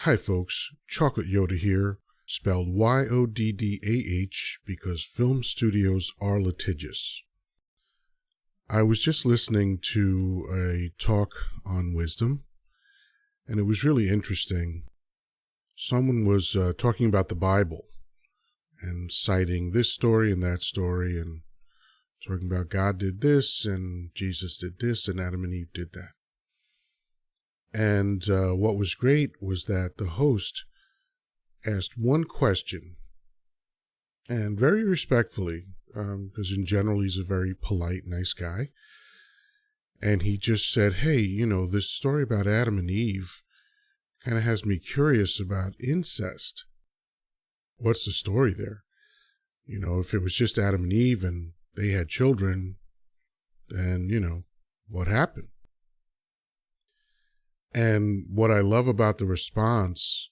Hi folks, Chocolate Yoddah here, spelled Yoddah because film studios are litigious. I was just listening to a talk on wisdom, and it was really interesting. Someone was talking about the Bible and citing this story and that story and talking about God did this and Jesus did this and Adam and Eve did that. And what was great was that the host asked one question, and very respectfully, because in general he's a very polite, nice guy, and he just said, hey, this story about Adam and Eve kind of has me curious about incest. What's the story there? If it was just Adam and Eve and they had children, then, what happened? And what I love about the response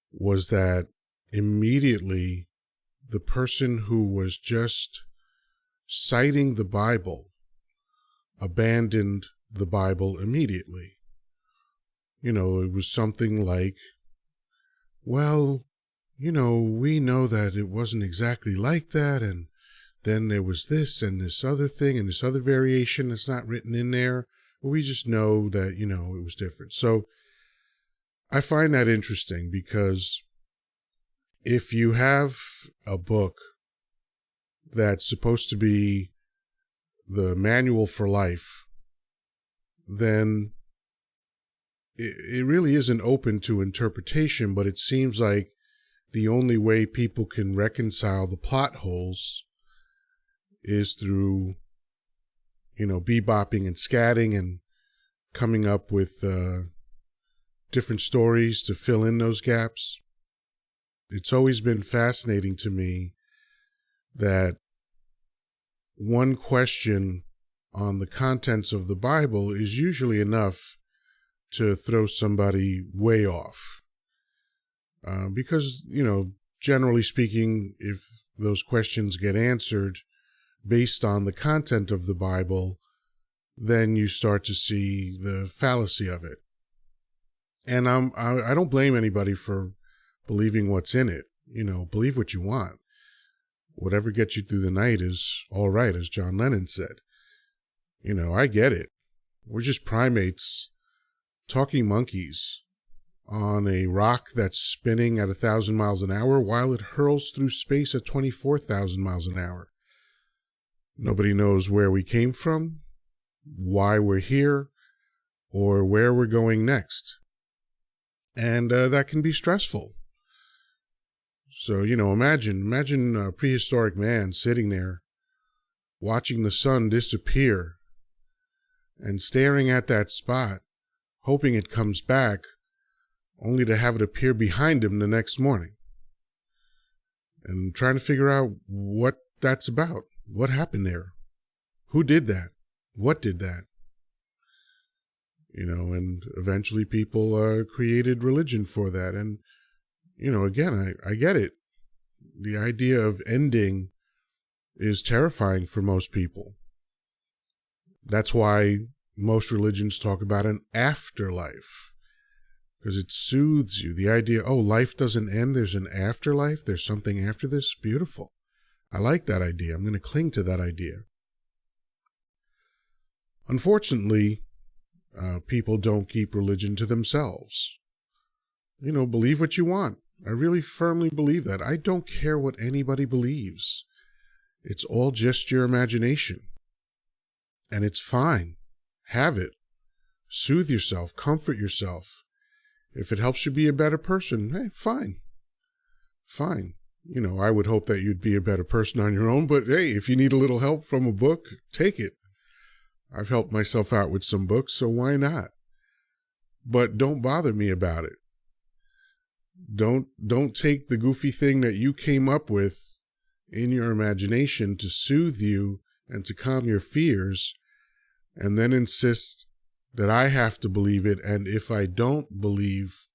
was that immediately the person who was just citing the Bible abandoned the Bible immediately. It was something like, well, we know that it wasn't exactly like that, and then there was this and this other thing and this other variation that's not written in there. We just know that, it was different. So I find that interesting because if you have a book that's supposed to be the manual for life, then it really isn't open to interpretation, but it seems like the only way people can reconcile the plot holes is through bebopping and scatting and coming up with different stories to fill in those gaps. It's always been fascinating to me that one question on the contents of the Bible is usually enough to throw somebody way off. Because, generally speaking, if those questions get answered based on the content of the Bible, then you start to see the fallacy of it. And I don't blame anybody for believing what's in it. Believe what you want. Whatever gets you through the night is all right, as John Lennon said. I get it. We're just primates, talking monkeys, on a rock that's spinning at 1,000 miles an hour while it hurls through space at 24,000 miles an hour. Nobody knows where we came from, why we're here, or where we're going next. And that can be stressful. So, imagine a prehistoric man sitting there watching the sun disappear and staring at that spot, hoping it comes back, only to have it appear behind him the next morning. And trying to figure out what that's about. What happened there? Who did that? What did that? And eventually people created religion for that. And, again, I get it. The idea of ending is terrifying for most people. That's why most religions talk about an afterlife, because it soothes you. The idea, life doesn't end, there's an afterlife, there's something after this. Beautiful. I like that idea. I'm going to cling to that idea. Unfortunately, people don't keep religion to themselves. Believe what you want. I really firmly believe that. I don't care what anybody believes. It's all just your imagination. And it's fine. Have it. Soothe yourself. Comfort yourself. If it helps you be a better person, hey, fine. Fine. I would hope that you'd be a better person on your own, but hey, if you need a little help from a book, take it. I've helped myself out with some books, so why not? But don't bother me about it. Don't take the goofy thing that you came up with in your imagination to soothe you and to calm your fears, and then insist that I have to believe it, and if I don't believe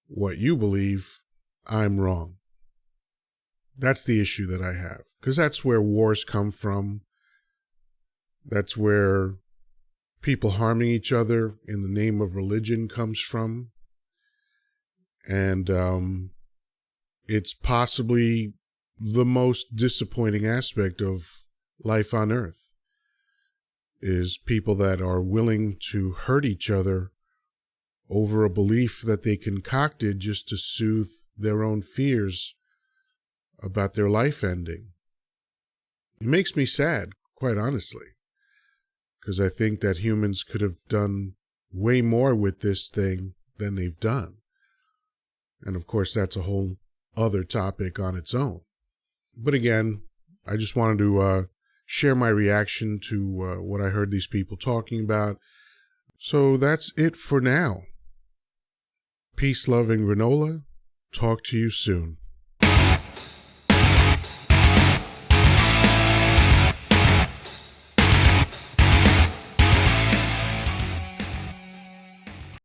what you believe, I'm wrong. That's the issue that I have, because that's where wars come from. That's where people harming each other in the name of religion comes from. And it's possibly the most disappointing aspect of life on Earth, is people that are willing to hurt each other over a belief that they concocted just to soothe their own fears about their life ending. It makes me sad, quite honestly, because I think that humans could have done way more with this thing than they've done. And of course, that's a whole other topic on its own. But again, I just wanted to share my reaction to what I heard these people talking about. So that's it for now. Peace, love, and granola. Talk to you soon.